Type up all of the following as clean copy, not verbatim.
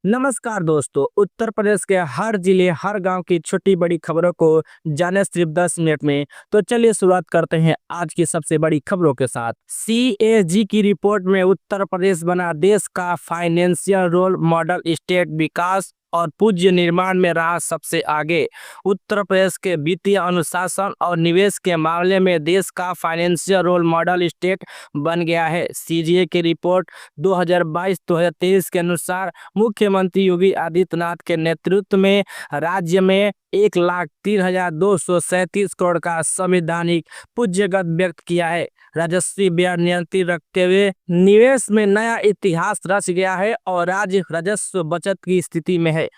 नमस्कार दोस्तों। उत्तर प्रदेश के हर जिले हर गांव की छोटी बड़ी खबरों को जाने सिर्फ 10 मिनट में। तो चलिए शुरुआत करते हैं आज की सबसे बड़ी खबरों के साथ। CAG की रिपोर्ट में उत्तर प्रदेश बना देश का फाइनेंशियल रोल मॉडल, स्टेट विकास और पूज्य निर्माण में रहा सबसे आगे। उत्तर प्रदेश के वित्तीय अनुशासन और निवेश के मामले में देश का फाइनेंशियल रोल मॉडल स्टेट बन गया है। CGA की रिपोर्ट 2022-2023 के अनुसार मुख्यमंत्री योगी आदित्यनाथ के नेतृत्व में राज्य में 1,03,237 करोड़ का संवैधानिक पूंजीगत व्यक्त किया है। राजस्व व्यय नियंत्रित रखते हुए निवेश में नया इतिहास रच गया है और राज्य राजस्व बचत की स्थिति में है।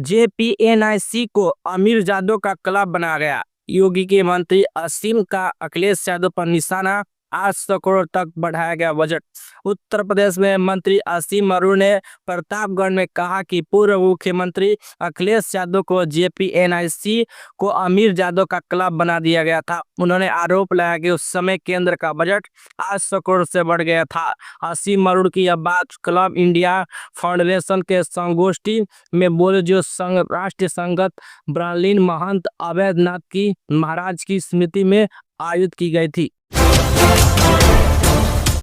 JPNIC को अमीरजादों का क्लब बना गया। योगी के मंत्री असीम का अखिलेश यादव पर निशाना, 800 करोड़ तक बढ़ाया गया बजट। उत्तर प्रदेश में मंत्री असीम अरुण ने प्रतापगढ़ में कहा कि पूर्व मुख्यमंत्री अखिलेश यादव को JPNIC को अमीरजादों का क्लब बना दिया गया था। उन्होंने आरोप लगाया कि उस समय केंद्र का बजट 800 करोड़ से बढ़ गया था। असीम अरुण की यह बात क्लब इंडिया फाउंडेशन के संगोष्ठी में बोले, जो राष्ट्रीय संगत ब्रालिन महंत अवैधनाथ की महाराज की स्मृति में आयोजित की गई थी।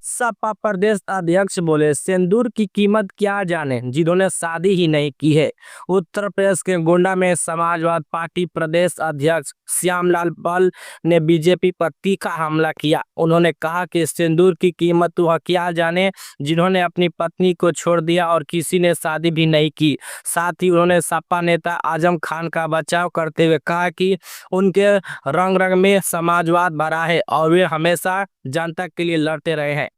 सपा प्रदेश अध्यक्ष बोले, सिंदूर की कीमत क्या जाने जिन्होंने शादी ही नहीं की है। उत्तर प्रदेश के गोंडा में समाजवादी पार्टी प्रदेश अध्यक्ष श्यामलाल बल ने बीजेपी पर तीखा हमला किया। उन्होंने कहा कि सिंदूर की कीमत वह क्या जाने जिन्होंने अपनी पत्नी को छोड़ दिया और किसी ने शादी भी नहीं की। साथ ही उन्होंने सपा नेता आजम खान का बचाव करते हुए कहा कि उनके रंग रंग में समाजवाद भरा है और वे हमेशा जनता के लिए लड़ते रहे हैं।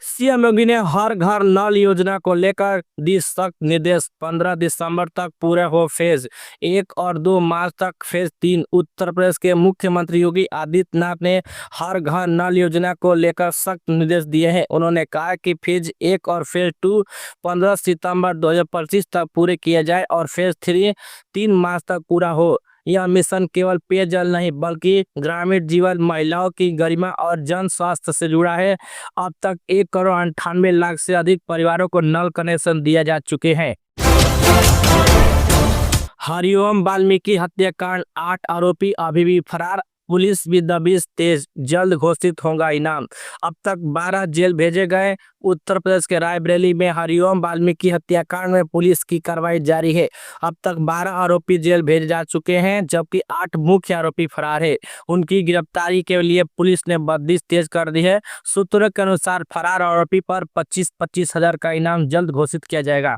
CM योगी ने हर घर नल योजना को लेकर दी सख्त निर्देश। 15 दिसंबर तक पूरे हो फेज 1 और 2 मार्च तक फेज 3। उत्तर प्रदेश के मुख्यमंत्री योगी आदित्यनाथ ने हर घर नल योजना को लेकर सख्त निर्देश दिए हैं। उन्होंने कहा कि फेज 1 और फेज 2 15 सितंबर 2025 तक पूरे किए जाए और फेज 3 3 मार्च तक पूरा हो। यह मिशन केवल पेयजल नहीं बल्कि ग्रामीण जीवन, महिलाओं की गरिमा और जन स्वास्थ्य से जुड़ा है। अब तक 1,98,00,000 से अधिक परिवारों को नल कनेक्शन दिया जा चुके हैं। हरिओम वाल्मीकि हत्याकांड 8 आरोपी अभी भी फरार, पुलिस भी दबिश तेज, जल्द घोषित होगा इनाम। अब तक 12 जेल भेजे गए। उत्तर प्रदेश के रायबरेली में हरिओम वाल्मीकि हत्याकांड में पुलिस की कार्रवाई जारी है। अब तक 12 आरोपी जेल भेजे जा चुके हैं जबकि 8 मुख्य आरोपी फरार है। उनकी गिरफ्तारी के लिए पुलिस ने बंदिश तेज कर दी है। सूत्रों के अनुसार फरार आरोपी पर 25-25 हजार का इनाम जल्द घोषित किया जाएगा।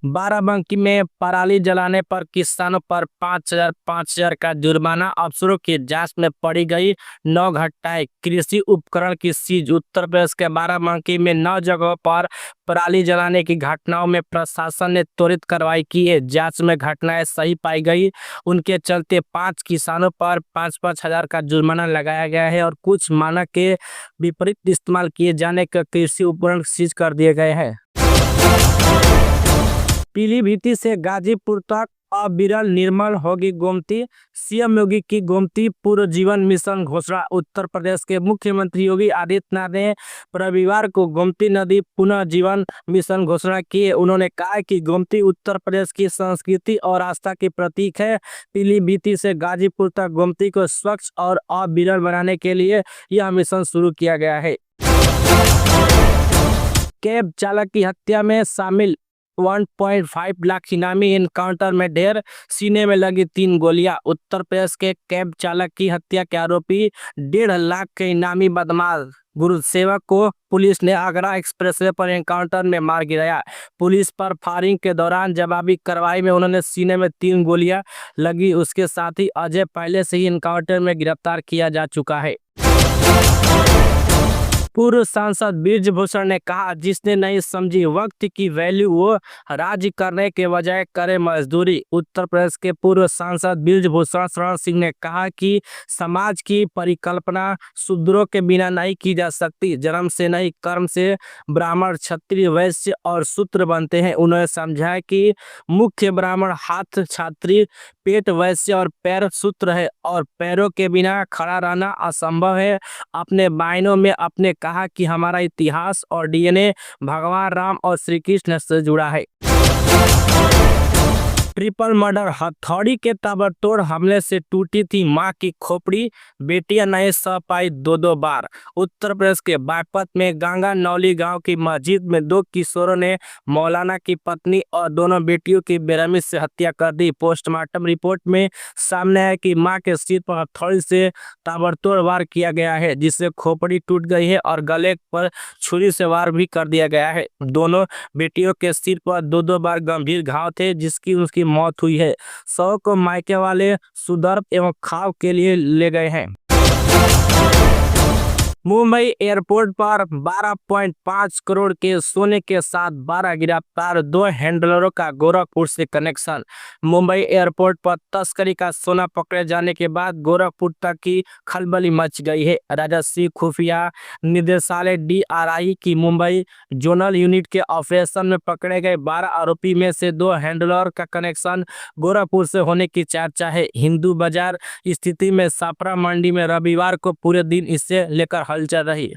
बाराबंकी में पराली जलाने पर किसानों पर 5,000 का जुर्माना, अफसरों की जांच में पड़ी गई 9 घटनाएं। कृषि उपकरण की सीज। उत्तर प्रदेश के बाराबंकी में 9 जगहों पर पराली जलाने की घटनाओं में प्रशासन ने त्वरित कार्रवाई की है। जांच में घटनाएं सही पाई गई। उनके चलते 5 किसानों पर 5-5 हजार का जुर्माना लगाया गया है और कुछ मानक के विपरीत इस्तेमाल किए जाने के कृषि उपकरण सीज कर दिए गए हैं। पीलीभीत से गाजीपुर तक अविरल निर्मल होगी गोमती। CM योगी की गोमती पुनर्जीवन मिशन घोषणा। उत्तर प्रदेश के मुख्यमंत्री योगी आदित्यनाथ ने रविवार को गोमती नदी पुनर्जीवन मिशन घोषणा की है। उन्होंने कहा कि गोमती उत्तर प्रदेश की संस्कृति और आस्था की प्रतीक है। पीलीभीत से गाजीपुर तक गोमती को स्वच्छ और अविरल बनाने के लिए यह मिशन शुरू किया गया है। कैब चालक की हत्या में शामिल 1.5 लाख इनामी एनकाउंटर में ढेर, सीने में लगी 3 गोलियां। उत्तर प्रदेश के कैब चालक की हत्या के आरोपी 1.5 लाख के इनामी बदमाश गुरुसेवक को पुलिस ने आगरा एक्सप्रेसवे पर एनकाउंटर में मार गिराया। पुलिस पर फायरिंग के दौरान जवाबी कार्रवाई में उन्होंने सीने में 3 गोलियां लगी। उसके साथ ही अजय पहले से ही एनकाउंटर में गिरफ्तार किया जा चुका है। पूर्व सांसद बृजभूषण ने कहा, जिसने नहीं समझी वक्त की वैल्यू वो राज करने के बजाय करे मजदूरी। उत्तर प्रदेश के पूर्व सांसद बृजभूषण शरण सिंह ने कहा कि समाज की परिकल्पना शूद्रों के बिना नहीं की जा सकती। जन्म से नहीं कर्म से ब्राह्मण, क्षत्रिय, वैश्य और शूद्र बनते हैं। उन्होंने समझाया कि मुख्य ब्राह्मण, हाथ क्षत्रिय, पेट वैश्य और पैर शूद्र है और पैरों के बिना खड़ा रहना असंभव है। अपने मायनों में अपने कहा कि हमारा इतिहास और डीएनए भगवान राम और श्री कृष्ण से जुड़ा है। ट्रिपल मर्डर, हथौड़ी के ताबड़तोड़ हमले से टूटी थी मां की खोपड़ी, बेटियां नहीं सह पाई दो दो बार। उत्तर प्रदेश के बागपत में गंगा नौली गांव की मस्जिद में दो किशोरों ने मौलाना की पत्नी और दोनों बेटियों की बेरहमी से हत्या कर दी। पोस्टमार्टम रिपोर्ट में सामने है कि मां के सिर पर हथौड़ी से ताबड़तोड़ वार किया गया है, जिससे खोपड़ी टूट गई है और गले पर छुरी से वार भी कर दिया गया है। दोनों बेटियों के सिर पर दो दो बार गंभीर घाव थे, जिसकी उसकी मौत हुई है। शव को मायके वाले सुदर्भ एवं खाव के लिए ले गए हैं। मुंबई एयरपोर्ट पर 12.5 करोड़ के सोने के साथ 12 गिरफ्तार, 2 हैंडलरों का गोरखपुर से कनेक्शन। मुंबई एयरपोर्ट पर तस्करी का सोना पकड़े जाने के बाद गोरखपुर तक की खलबली मच गई है। राजस्व खुफिया निदेशालय DRI की मुंबई जोनल यूनिट के ऑपरेशन में पकड़े गए 12 आरोपी में से 2 हैंडलर का कनेक्शन गोरखपुर से होने की चर्चा है। हिंदू बाजार स्थिति में सापरा मंडी में रविवार को पूरे दिन इससे लेकर हलचल रही।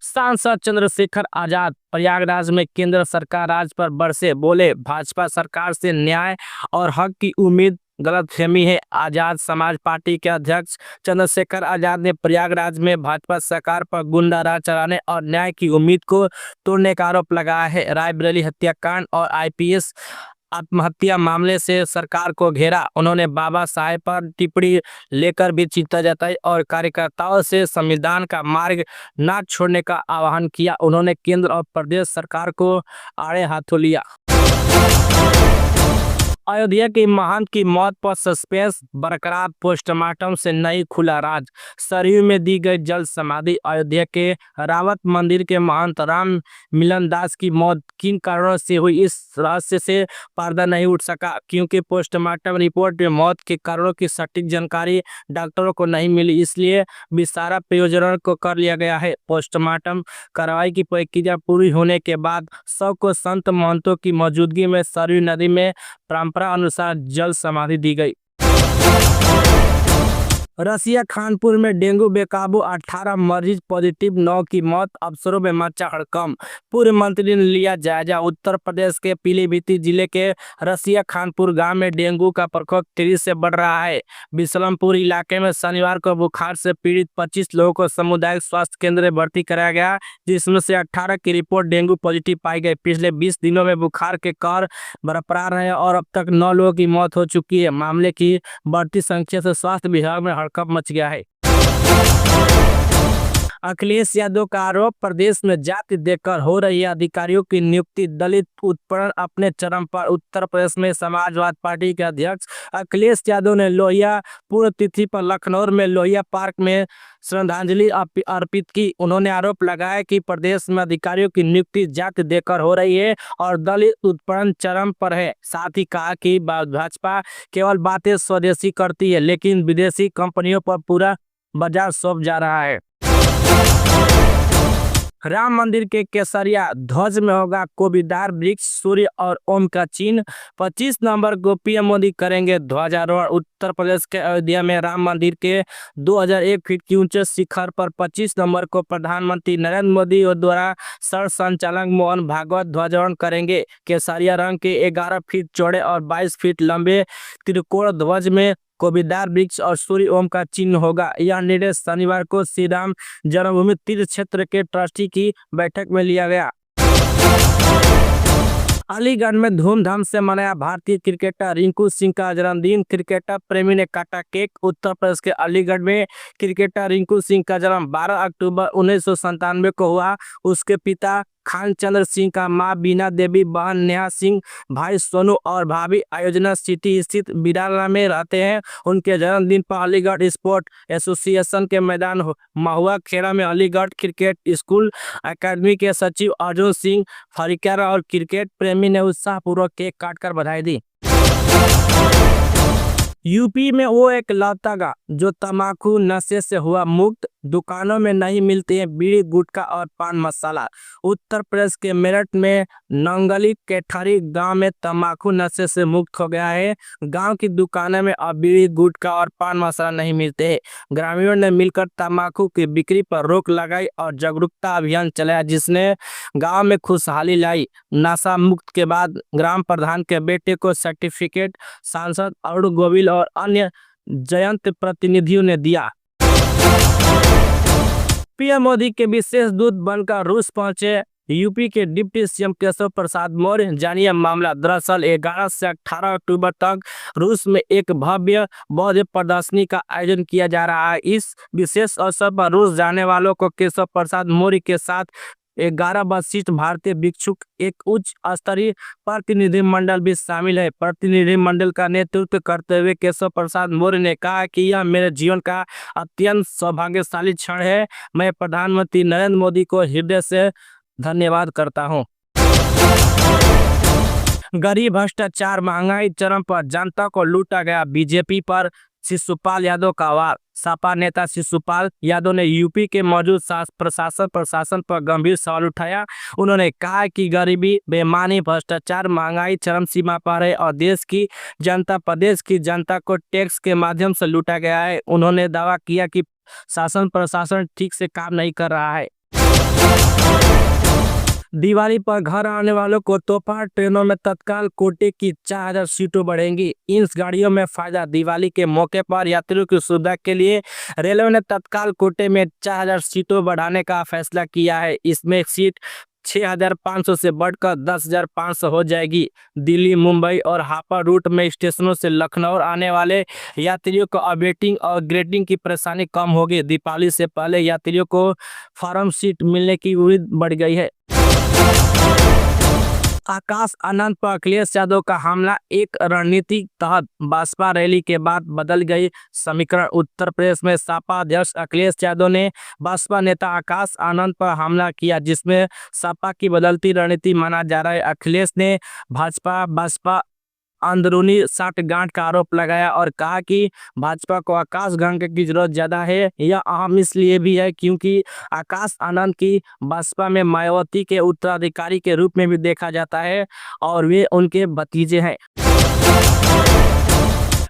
सांसद चंद्रशेखर आजाद प्रयागराज में केंद्र सरकार राज्य पर बरसे, बोले भाजपा सरकार से न्याय और हक की उम्मीद गलतफहमी है। आजाद समाज पार्टी के अध्यक्ष चंद्रशेखर आजाद ने प्रयागराज में भाजपा सरकार पर गुंडा राज चलाने और न्याय की उम्मीद को तोड़ने का आरोप लगाया है। रायबरेली हत्याकांड और IPS आत्महत्या मामले से सरकार को घेरा। उन्होंने बाबा साहेब पर टिप्पणी लेकर भी चिंता जताई और कार्यकर्ताओं से संविधान का मार्ग न छोड़ने का आह्वान किया। उन्होंने केंद्र और प्रदेश सरकार को आड़े हाथों लिया। अयोध्या की महंत की मौत पर सस्पेंस बरकरार, पोस्टमार्टम से नहीं खुला राज। सरयू में दी गई जल समाधि। अयोध्या के रावत मंदिर के महंत राम मिलन दास की मौत किन कारणों से हुई, इस रहस्य से पर्दा नहीं उठ सका, क्योंकि पोस्टमार्टम रिपोर्ट में मौत के कारणों की सटीक जानकारी डॉक्टरों को नहीं मिली। इसलिए विस्तारा प्रयोजन को कर लिया गया है। पोस्टमार्टम कार्रवाई की प्रक्रिया पूरी होने के बाद शव को संत महंतों की मौजूदगी में सरयू नदी में परंपरा अनुसार जल समाधि दी गई। रसिया खानपुर में डेंगू बेकाबू, 18 मरीज पॉजिटिव, 9 की मौत, अफसरों में मचा हड़कंप। पूर्व मंत्री ने लिया जायजा। उत्तर प्रदेश के पीलीभीत जिले के रसिया खानपुर गांव में डेंगू का प्रकोप तेजी से बढ़ रहा है। बिसलमपुर इलाके में शनिवार को बुखार से पीड़ित 25 लोगों को सामुदायिक स्वास्थ्य केंद्र में भर्ती कराया गया, जिसमें से 18 की रिपोर्ट डेंगू पॉजिटिव पाई गई। पिछले 20 दिनों में बुखार के कहर बरकरार है और अब तक 9 लोगों की मौत हो चुकी है। मामले की बढ़ती संख्या से स्वास्थ्य विभाग में हड़कंप मच गया है। अखिलेश यादव का आरोप, प्रदेश में जाति देखकर हो रही है अधिकारियों की नियुक्ति, दलित उत्पीड़न अपने चरम पर। उत्तर प्रदेश में समाजवादी पार्टी के अध्यक्ष अखिलेश यादव ने लोहिया पुण्यतिथि पर लखनऊ में लोहिया पार्क में श्रद्धांजलि अर्पित की। उन्होंने आरोप लगाया कि प्रदेश में अधिकारियों की नियुक्ति जाति देखकर हो रही है और दलित उत्पीड़न चरम पर है। साथ ही कहा कि भाजपा केवल बातें स्वदेशी करती है, लेकिन विदेशी कंपनियों पर पूरा बाजार सौंप जा रहा है। राम मंदिर के केसरिया ध्वज में होगा कोबीदार वृक्ष, सूर्य और ओम का चिन्ह। 25 नवंबर को PM मोदी करेंगे ध्वजारोहण। उत्तर प्रदेश के अयोध्या में राम मंदिर के 2001 फीट की ऊंचे शिखर पर 25 नवंबर को प्रधानमंत्री नरेंद्र मोदी द्वारा सर संचालक मोहन भागवत ध्वजारोहण करेंगे। केसरिया रंग के 11 फीट चौड़े और 22 फीट लंबे त्रिकोण ध्वज में कोबीदार वृक्ष और सूर्य ओम का चिन्ह होगा। यह निर्णय शनिवार को श्री राम जन्मभूमि तीर्थ क्षेत्र के ट्रस्टी की बैठक में लिया गया। अलीगढ़ में धूमधाम से मनाया भारतीय क्रिकेटर रिंकू सिंह का जन्मदिन, क्रिकेटर प्रेमी ने काटा केक। उत्तर प्रदेश के अलीगढ़ में क्रिकेटर रिंकू सिंह का जन्म 12 अक्टूबर 1997 को हुआ। उसके पिता खान चंद्र सिंह का मां बीना देवी, बहन नेहा सिंह, भाई सोनू और भाभी आयोजना सिटी स्थित बिराला में रहते हैं। उनके जन्मदिन पर अलीगढ़ स्पोर्ट एसोसिएशन के मैदान महुआ खेड़ा में अलीगढ़ क्रिकेट स्कूल अकादमी के सचिव अर्जुन सिंह फरीकर और क्रिकेट प्रेमी ने उत्साहपूर्वक केक काटकर बधाई दी। यूपी में वो एक लौता गाँव जो तंबाकू नशे से हुआ मुक्त, दुकानों में नहीं मिलते हैं बीड़ी गुटखा और पान मसाला। उत्तर प्रदेश के मेरठ में नंगली केठरी गांव में तंबाकू नशे से मुक्त हो गया है। गांव की दुकानों में अब बीड़ी गुटखा और पान मसाला नहीं मिलते हैं। ग्रामीणों ने मिलकर तंबाकू की बिक्री पर रोक लगाई और जागरूकता अभियान चलाया, जिसने गांव में खुशहाली लाई। नशा मुक्त के बाद ग्राम प्रधान के बेटे को सर्टिफिकेट सांसद अरुण गोविल और अन्य जयंत प्रतिनिधियों ने दिया। पीएम मोदी के विशेष दूत बनकर रूस पहुंचे यूपी के डिप्टी सीएम केशव प्रसाद मौर्य। जानिए मामला। दरअसल 11 से 18 अक्टूबर तक रूस में एक भव्य बौद्ध प्रदर्शनी का आयोजन किया जा रहा है। इस विशेष अवसर पर रूस जाने वालों को केशव प्रसाद मौर्य के साथ 11 वरिष्ठ भारतीय भिक्षुक एक उच्च स्तरीय प्रतिनिधिमंडल भी शामिल है। प्रतिनिधिमंडल का नेतृत्व करते हुए केशव प्रसाद मौर्य ने कहा कि यह मेरे जीवन का अत्यंत सौभाग्यशाली क्षण है। मैं प्रधानमंत्री नरेंद्र मोदी को हृदय से धन्यवाद करता हूं। गरीब भ्रष्टाचार महंगाई चरम पर, जनता को लूटा गया। बीजेपी पर शिशुपाल यादव का वार। सपा नेता शिशुपाल यादव ने यूपी के मौजूद प्रशासन पर गंभीर सवाल उठाया। उन्होंने कहा कि गरीबी, बेईमानी, भ्रष्टाचार, महंगाई चरम सीमा पर है और देश की जनता, प्रदेश की जनता को टैक्स के माध्यम से लूटा गया है। उन्होंने दावा किया कि शासन प्रशासन ठीक से काम नहीं कर रहा है। दिवाली पर घर आने वालों को तोहफा, ट्रेनों में तत्काल कोटे की 4000 सीटों बढ़ेंगी। इन गाड़ियों में फायदा। दिवाली के मौके पर यात्रियों की सुविधा के लिए रेलवे ने तत्काल कोटे में 4000 सीटों बढ़ाने का फैसला किया है। इसमें सीट 6500 से बढ़कर 10500 हो जाएगी। दिल्ली, मुंबई और हापा रूट में स्टेशनों से लखनऊ आने वाले यात्रियों को अब वेटिंग और ग्रेडिंग की परेशानी कम होगी। दीपावली से पहले यात्रियों को फॉर्म सीट मिलने की उम्मीद बढ़ गई है। आकाश आनंद पर अखिलेश यादव का हमला। एक रणनीतिक तहत बसपा रैली के बाद बदल गई समीकरण। उत्तर प्रदेश में सपा अध्यक्ष अखिलेश यादव ने बसपा नेता आकाश आनंद पर हमला किया, जिसमें सपा की बदलती रणनीति माना जा रहा है। अखिलेश ने बसपा अंदरूनी साठगांठ का आरोप लगाया और कहा कि भाजपा को आकाश गंगा की जरूरत ज्यादा है। यह अहम इसलिए भी है क्योंकि आकाश आनंद की बसपा में मायावती के उत्तराधिकारी के रूप में भी देखा जाता है और वे उनके भतीजे हैं।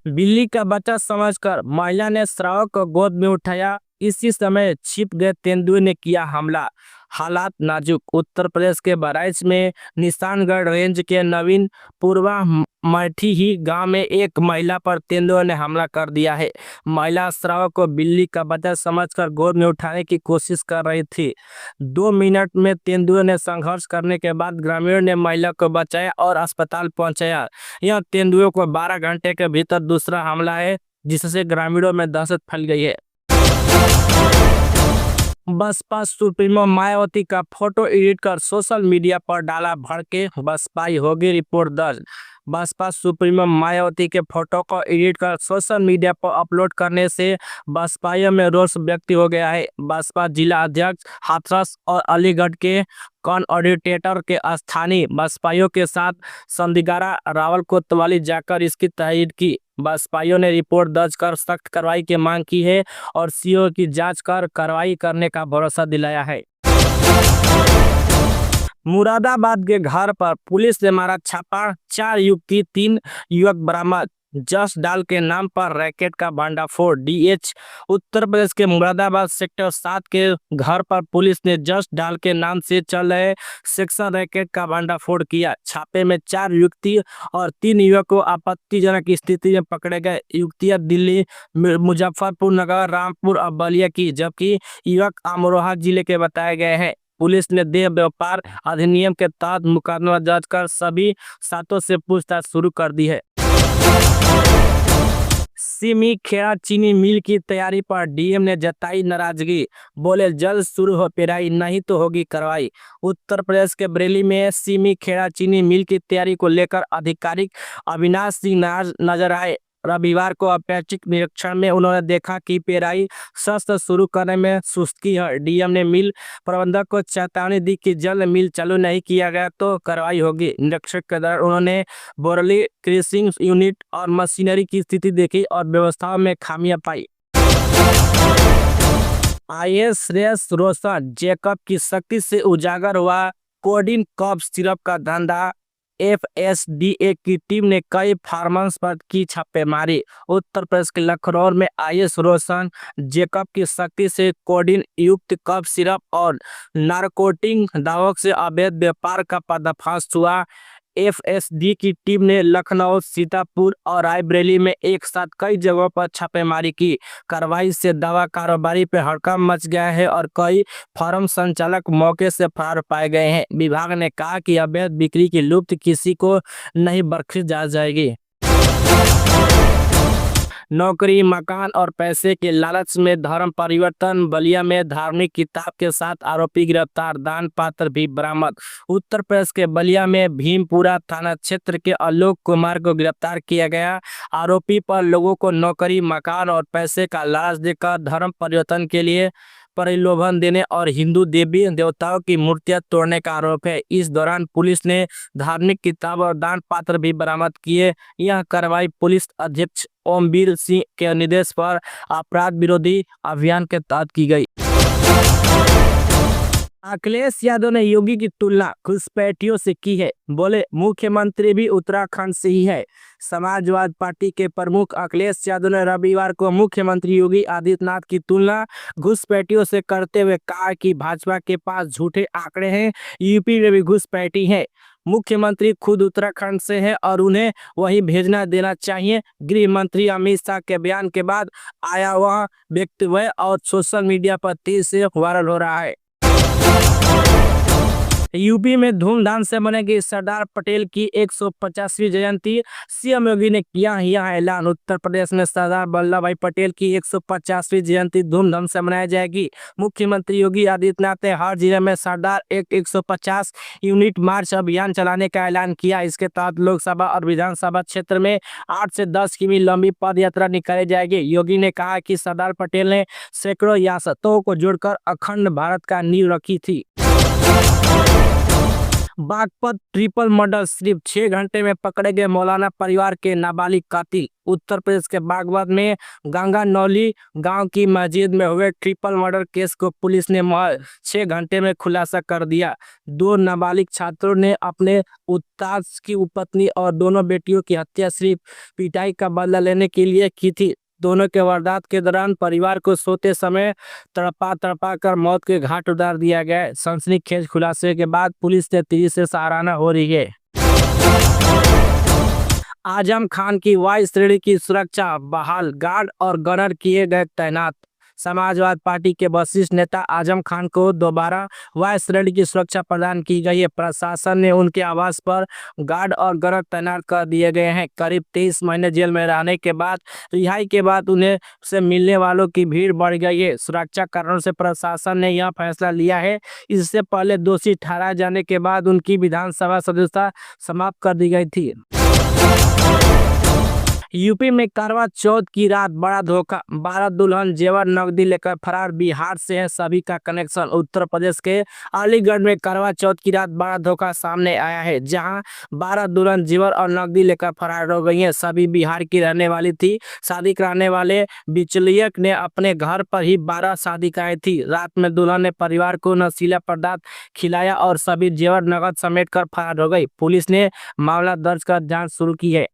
बिल्ली का बच्चा समझकर महिला ने श्रावक को गोद में उठाया। इसी समय छिप गए तेंदुए ने किया हमला। हालात नाजुक। उत्तर प्रदेश के बहराइच में निशानगढ़ रेंज के नवीन पूर्वा मठी ही गांव में एक महिला पर तेंदुए ने हमला कर दिया है। महिला श्रावक को बिल्ली का बच्चा समझकर गोद में उठाने की कोशिश कर रही थी। 2 मिनट में तेंदुए ने संघर्ष करने के बाद ग्रामीणों ने महिला को बचाया और अस्पताल पहुंचाया। यह तेंदुए को 12 घंटे के भीतर दूसरा हमला है, जिससे ग्रामीणों में दहशत फैल गई है। बसपा सुप्रीमो मायावती का फोटो एडिट कर सोशल मीडिया पर डाला भड़के, बसपाई होगी रिपोर्ट दर्ज। बसपा सुप्रीमो मायावती के फोटो को एडिट कर सोशल मीडिया पर अपलोड करने से बसपाइयों में रोष व्यक्त हो गया है। बसपा जिला अध्यक्ष हाथरस और अलीगढ़ के कोऑर्डिनेटर के स्थानीय बसपाइयों के साथ संदिग्धा रावल कोतवाली जाकर इसकी तहरीर की। बसपाइयों ने रिपोर्ट दर्ज कर सख्त कार्रवाई की मांग की है और सीओ की जांच कर कार्रवाई करने का भरोसा दिलाया है। मुरादाबाद के घर पर पुलिस ने मारा छापा। 4 युवती 3 युवक बरामद। जस डाल के नाम पर रैकेट का भंडाफोड़। डीएच उत्तर प्रदेश के मुरादाबाद सेक्टर 7 के घर पर पुलिस ने जस डाल के नाम से चल रहे सेक्शन रैकेट का भंडाफोड़ किया। छापे में 4 युवती और 3 युवक को आपत्तिजनक स्थिति में पकड़े गए। युवतियां दिल्ली, मुजफ्फरपुर नगर, रामपुर और बलिया की, जबकि युवक अमरोहा जिले के बताए गए हैं। पुलिस ने देह व्यापार अधिनियम के तहत मुकदमा दर्ज कर सभी 7 से पूछताछ शुरू कर दी है। सिमी खेड़ा चीनी मिल की तैयारी पर डीएम ने जताई नाराजगी। बोले जल्द शुरू हो पेराई, नहीं तो होगी कार्रवाई। उत्तर प्रदेश के बरेली में सिमी खेड़ा चीनी मिल की तैयारी को लेकर आधिकारिक अविनाश सिंह नजर आए। रविवार को अपेक्षित निरीक्षण में उन्होंने देखा कि पेराई सस्त शुरू करने में सुस्ती है। डीएम ने मिल प्रबंधक को चेतावनी दी कि जल्द मिल चालू नहीं किया गया तो कार्रवाई होगी। निरीक्षण के दौरान उन्होंने बोरली क्रेशिंग यूनिट और मशीनरी की स्थिति देखी और व्यवस्थाओं में खामियां पाई। आईएएस श्रेयस रोशन जेकब की शक्ति से उजागर हुआ कोडिन कफ सिरप का धंधा। एफएसडीए की टीम ने कई फार्मर्स पर की छापेमारी। उत्तर प्रदेश के लखनऊ में आईएएस रोशन जेकब की शक्ति से कोडिन युक्त कफ सिरप और नारकोटिक दवाओं से अवैध व्यापार का पर्दाफाश हुआ। एफएसडी की टीम ने लखनऊ, सीतापुर और रायबरेली में एक साथ कई जगहों पर छापेमारी की। कार्रवाई से दवा कारोबारी पे हड़कंप मच गया है और कई फार्म संचालक मौके से फरार पाए गए हैं। विभाग ने कहा कि अवैध बिक्री की लुप्त किसी को नहीं बख्शी जा जाएगी। नौकरी, मकान और पैसे के लालच में धर्म परिवर्तन। बलिया में धार्मिक किताब के साथ आरोपी गिरफ्तार, दान पात्र भी बरामद। उत्तर प्रदेश के बलिया में भीमपुरा थाना क्षेत्र के आलोक कुमार को गिरफ्तार किया गया। आरोपी पर लोगों को नौकरी, मकान और पैसे का लालच देकर धर्म परिवर्तन के लिए प्रलोभन देने और हिंदू देवी देवताओं की मूर्तियां तोड़ने का आरोप है। इस दौरान पुलिस ने धार्मिक किताब और दान पात्र भी बरामद किए। यह कार्रवाई पुलिस अधीक्षक ओमवीर सिंह के निर्देश पर अपराध विरोधी अभियान के तहत की गई। अखिलेश यादव ने योगी की तुलना घुसपैठियों से की है, बोले मुख्यमंत्री भी उत्तराखंड से ही है। समाजवादी पार्टी के प्रमुख अखिलेश यादव ने रविवार को मुख्यमंत्री योगी आदित्यनाथ की तुलना घुसपैठियों से करते हुए कहा कि भाजपा के पास झूठे आंकड़े हैं, यूपी में भी घुसपैठी है। मुख्यमंत्री खुद उत्तराखंड से है और उन्हें वही भेजना देना चाहिए। गृह मंत्री अमित शाह के बयान के बाद आया वह वक्तव्य और सोशल मीडिया पर तेजी से वायरल हो रहा है। यूपी में धूमधाम से मनेगी सरदार पटेल की 150वीं जयंती। सीएम योगी ने किया यह ऐलान। उत्तर प्रदेश में सरदार वल्लभ भाई पटेल की 150वीं जयंती धूमधाम से मनाई जाएगी। मुख्यमंत्री योगी आदित्यनाथ ने हर जिले में सरदार 150 यूनिट मार्च अभियान चलाने का ऐलान किया। इसके तहत लोकसभा और विधानसभा क्षेत्र में 8 से 10 किमी लंबी पद यात्रा निकाली जाएगी। योगी ने कहा कि सरदार पटेल ने सैकड़ों रियासतों को जोड़कर अखंड भारत का नींव रखी थी। बागपत ट्रिपल मर्डर, सिर्फ 6 घंटे में पकड़े गए मौलाना परिवार के नाबालिग कातिल। उत्तर प्रदेश के बागपत में गंगा नौली गांव की मस्जिद में हुए ट्रिपल मर्डर केस को पुलिस ने 6 घंटे में खुलासा कर दिया। 2 नाबालिग छात्रों ने अपने उस्ताद की पत्नी और दोनों बेटियों की हत्या सिर्फ पिटाई का बदला लेने के लिए की थी। दोनों के वारदात के दौरान परिवार को सोते समय तड़पा कर मौत के घाट उतार दिया गया। सनसनीखेज खुलासे के बाद पुलिस ने तेजी से सराहना हो रही है। आजम खान की वायु श्रेणी की सुरक्षा बहाल, गार्ड और गनर किए गए तैनात। समाजवादी पार्टी के वरिष्ठ नेता आजम खान को दोबारा वायु श्रेणी की सुरक्षा प्रदान की गई है। प्रशासन ने उनके आवास पर गार्ड और गनर तैनात कर दिए गए हैं। करीब 23 महीने जेल में रहने के बाद रिहाई के बाद उन्हें से मिलने वालों की भीड़ बढ़ गई है। सुरक्षा कारणों से प्रशासन ने यह फैसला लिया है। इससे पहले दोषी ठहराए जाने के बाद उनकी विधानसभा सदस्यता समाप्त कर दी गई थी। यूपी में करवा चौथ की रात बड़ा धोखा, 12 दुल्हन जेवर नकदी लेकर फरार, बिहार से है सभी का कनेक्शन। उत्तर प्रदेश के अलीगढ़ में करवा चौथ की रात बड़ा धोखा सामने आया है, जहां 12 दुल्हन जेवर और नकदी लेकर फरार हो गई हैं। सभी बिहार की रहने वाली थी। शादी कराने वाले बिचौलियक ने अपने घर पर ही 12 शादी कराई थी। रात में दुल्हन ने परिवार को नशीला पदार्थ खिलाया और सभी जेवर नकद समेट कर फरार हो गई। पुलिस ने मामला दर्ज कर जांच शुरू की है।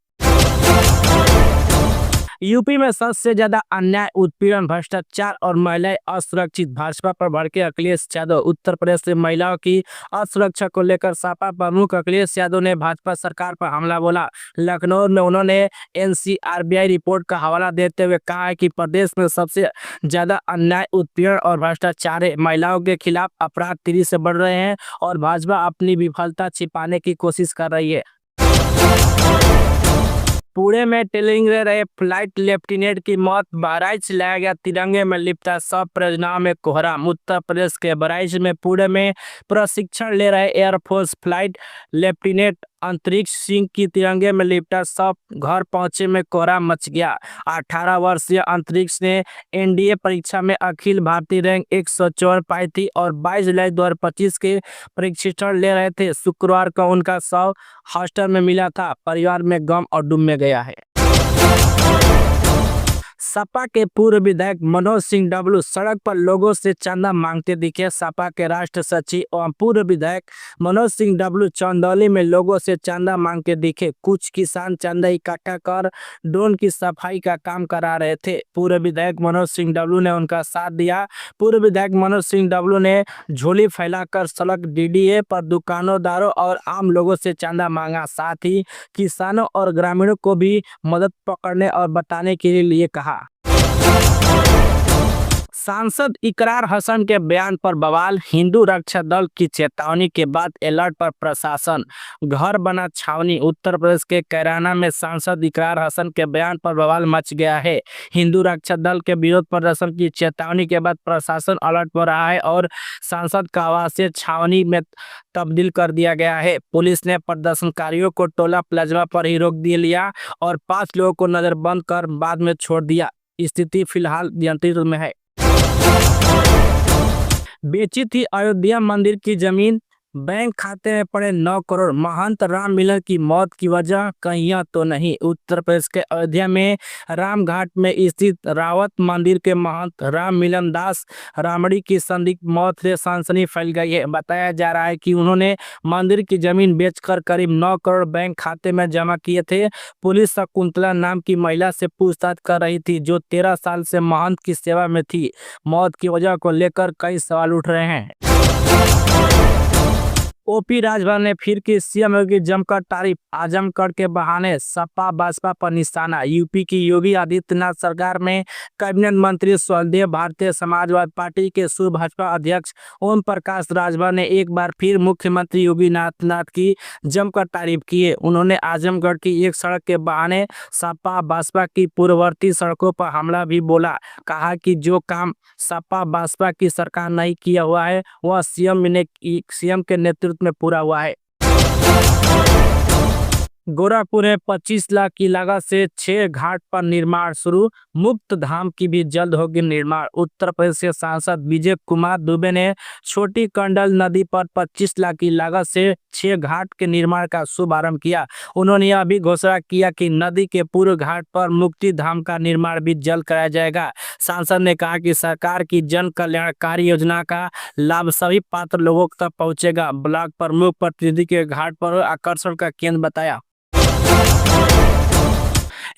यूपी में सबसे ज्यादा अन्याय, उत्पीड़न, भ्रष्टाचार और महिलाएं असुरक्षित, भाजपा पर भड़के अखिलेश यादव। उत्तर प्रदेश से महिलाओं की असुरक्षा को लेकर सपा प्रमुख अखिलेश यादव ने भाजपा सरकार पर हमला बोला। लखनऊ में उन्होंने एनसीआरबी रिपोर्ट का हवाला देते हुए कहा है कि प्रदेश में सबसे ज्यादा अन्याय, उत्पीड़न और भ्रष्टाचार है। महिलाओं के खिलाफ अपराध तेजी से बढ़ रहे हैं और भाजपा अपनी विफलता छिपाने की कोशिश कर रही है। पुणे में टेलिंग रहे फ्लाइट लेफ्टिनेंट की मौत, बहराइच लाया गया तिरंगे में लिपटा सब परियोजनाओं में कोहराम। उत्तर प्रदेश के बहराइच में पुणे में प्रशिक्षण ले रहे एयरफोर्स फ्लाइट लेफ्टिनेंट अंतरिक्ष सिंह की तिरंगे में लिपटा सब घर पहुंचे में कोहराम मच गया। 18 वर्षीय अंतरिक्ष ने एनडीए परीक्षा में अखिल भारतीय रैंक 154 पाई थी और 22 जुलाई 2025 के प्रशिक्षण ले रहे थे। शुक्रवार को उनका शव हॉस्टल में मिला था। परिवार में गम और डूब में गया है। सपा के पूर्व विधायक मनोज सिंह डबलू सड़क पर लोगों से चंदा मांगते दिखे। सपा के राष्ट्र सचिव एवं पूर्व विधायक मनोज सिंह डबलू चंदौली में लोगों से चंदा मांगते दिखे। कुछ किसान चंदा इकट्ठा कर ड्रोन की सफाई का काम करा रहे थे। पूर्व विधायक मनोज सिंह डबलू ने उनका साथ दिया। पूर्व विधायक मनोज सिंह डबलू ने झोली फैलाकर सड़क डीडीए पर दुकानदारों और आम लोगों से चंदा मांगा। साथ ही किसानों और ग्रामीणों को भी मदद पकड़ने और बताने के लिए कहा। सांसद इकरार हसन के बयान पर बवाल। हिंदू रक्षा दल की चेतावनी के बाद अलर्ट पर प्रशासन। घर बना छावनी। उत्तर प्रदेश के कैराना में सांसद इकरार हसन के बयान पर बवाल मच गया है। हिंदू रक्षा दल के विरोध प्रदर्शन की चेतावनी के बाद प्रशासन अलर्ट पर रहा है और सांसद का आवासीय छावनी में तब्दील कर दिया गया है। पुलिस ने प्रदर्शनकारियों को टोला प्लाज्मा पर ही रोक लिया और 5 लोगों को नजरबंद कर बाद में छोड़ दिया। स्थिति फिलहाल नियंत्रण में है। बेची थी अयोध्या मंदिर की जमीन, बैंक खाते में पड़े 9 करोड़। महंत राम मिलन की मौत की वजह कहीं तो नहीं। उत्तर प्रदेश के अयोध्या में रामघाट में स्थित रावत मंदिर के महंत राम मिलन दास रामड़ी की संदिग्ध मौत से सनसनी फैल गई है। बताया जा रहा है कि उन्होंने मंदिर की जमीन बेचकर करीब 9 करोड़ बैंक खाते में जमा किए थे। पुलिस शकुंतला नाम की महिला से पूछताछ कर रही थी जो 13 साल से महंत की सेवा में थी। मौत की वजह को लेकर कई सवाल उठ रहे हैं। ओपी राजभर ने फिर की सीएम योगी जमकर तारीफ। आजमगढ़ के बहाने सपा बसपा पर निशाना। यूपी की योगी आदित्यनाथ सरकार में कैबिनेट मंत्री स्वदेव भारतीय समाजवादी पार्टी के पूर्व भाजपा अध्यक्ष ओम प्रकाश राजभर ने एक बार फिर मुख्यमंत्री योगी आदित्यनाथ की जमकर तारीफ की है। उन्होंने आजमगढ़ की एक सड़क के बहाने सपा बसपा की पूर्ववर्ती सड़कों पर हमला भी बोला। कहा कि जो काम सपा बसपा की सरकार नहीं किया हुआ है वह सीएम के नेतृत्व में पूरा हुआ है। गोरखपुर में 25 लाख की लागत से 6 घाट पर निर्माण शुरू। मुक्त धाम की भी जल्द होगी निर्माण। उत्तर प्रदेश के सांसद विजय कुमार दुबे ने छोटी कंडल नदी पर 25 लाख की लागत से 6 घाट के निर्माण का शुभारंभ किया। उन्होंने यह भी घोषणा किया कि नदी के पूर्व घाट पर मुक्ति धाम का निर्माण भी जल्द कराया जाएगा। सांसद ने कहा कि सरकार की जन कल्याणकारी योजना का लाभ सभी पात्र लोगों तक पहुंचेगा। ब्लॉक प्रमुख प्रतिनिधि के घाट पर आकर्षण का केंद्र बताया।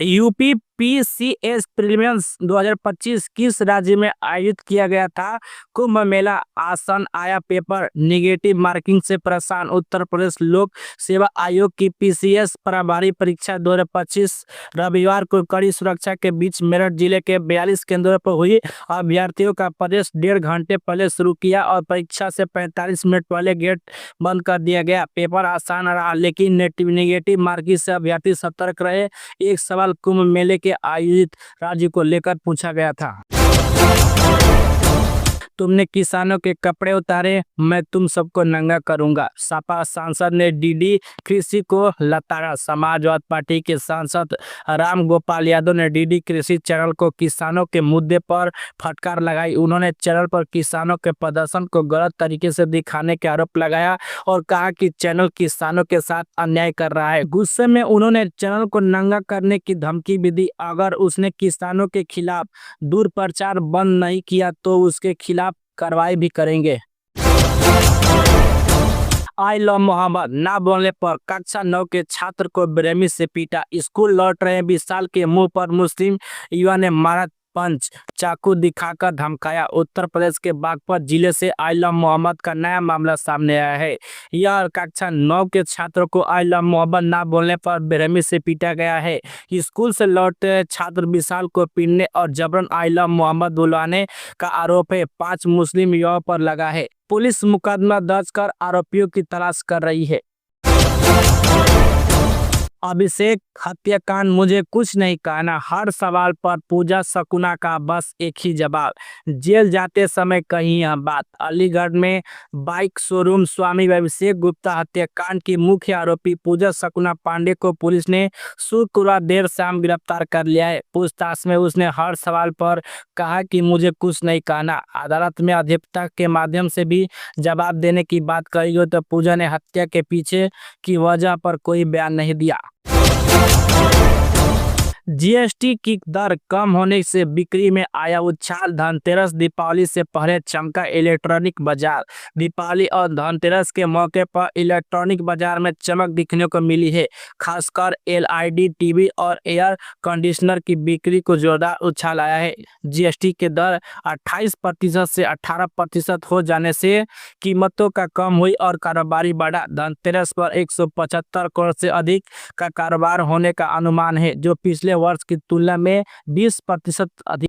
यूपी पीसीएस प्रीलिम्स 2025 किस राज्य में आयोजित किया गया था? कुंभ मेला आसन आया पेपर निगेटिव मार्किंग से परेशान। उत्तर प्रदेश लोक सेवा आयोग की पीसीएस प्रभारी परीक्षा 2025 रविवार को कड़ी सुरक्षा के बीच मेरठ जिले के 42 केंद्रों पर हुई। अभ्यर्थियों का प्रवेश 1.5 घंटे पहले शुरू किया और परीक्षा से 45 मिनट पहले गेट बंद कर दिया गया। पेपर आसान रहा लेकिन निगेटिव मार्किंग से अभ्यर्थी सतर्क रहे। एक सवाल कुंभ मेले के आयोजित राज्य को लेकर पूछा गया था। तुमने किसानों के कपड़े उतारे, मैं तुम सबको नंगा करूंगा। सपा सांसद ने डीडी कृषि को लताड़ा। समाजवादी पार्टी के सांसद राम गोपाल यादव ने डीडी कृषि चैनल को किसानों के मुद्दे पर फटकार लगाई। उन्होंने चैनल पर किसानों के प्रदर्शन को गलत तरीके से दिखाने के आरोप लगाया और कहा कि चैनल किसानों के साथ अन्याय कर रहा है। गुस्से में उन्होंने चैनल को नंगा करने की धमकी भी दी। अगर उसने किसानों के खिलाफ दुष्प्रचार बंद नहीं किया तो उसके खिलाफ कार्रवाई भी करेंगे। आई लव मोहम्मद ना बोलने पर कक्षा 9 के छात्र को बेरहमी से पीटा। स्कूल लौट रहे 20 साल के मुंह पर मुस्लिम युवा ने मारा पंच, चाकू दिखाकर धमकाया। उत्तर प्रदेश के बागपत जिले से आई लव मोहम्मद का नया मामला सामने आया है। यह कक्षा 9 के छात्रों को आई लव मोहम्मद ना बोलने पर बेरहमी से पीटा गया है। स्कूल से लौटते छात्र विशाल को पीटने और जबरन आई लव मोहम्मद बुलवाने का आरोप है 5 मुस्लिम युवाओं पर लगा है। पुलिस मुकदमा दर्ज कर आरोपियों की तलाश कर रही है। अभिषेक हत्याकांड मुझे कुछ नहीं कहना। हर सवाल पर पूजा शकुना का बस एक ही जवाब। जेल जाते समय कही यह बात। अलीगढ़ में बाइक शोरूम स्वामी अभिषेक गुप्ता हत्याकांड की मुख्य आरोपी पूजा शकुना पांडे को पुलिस ने शुक्रवार देर शाम गिरफ्तार कर लिया है। पूछताछ में उसने हर सवाल पर कहा कि मुझे कुछ नहीं कहना। अदालत में अधिवक्ता के माध्यम से भी जवाब देने की बात कही गई तो पूजा ने हत्या के पीछे की वजह पर कोई बयान नहीं दिया। जीएसटी की दर कम होने से बिक्री में आया उछाल। धनतेरस दीपावली से पहले चमका इलेक्ट्रॉनिक बाजार। दीपावली और धनतेरस के मौके पर इलेक्ट्रॉनिक बाजार में चमक दिखने को मिली है। खासकर एलईडी टीवी और एयर कंडीशनर की बिक्री को जोरदार उछाल आया है। जीएसटी के दर 28% से 18% हो जाने से कीमतों का कम हुई और कारोबारी बढ़ा। धनतेरस पर 175 करोड़ से अधिक का कारोबार होने का अनुमान है, जो पिछले वर्ष की तुलना में 20% अधिक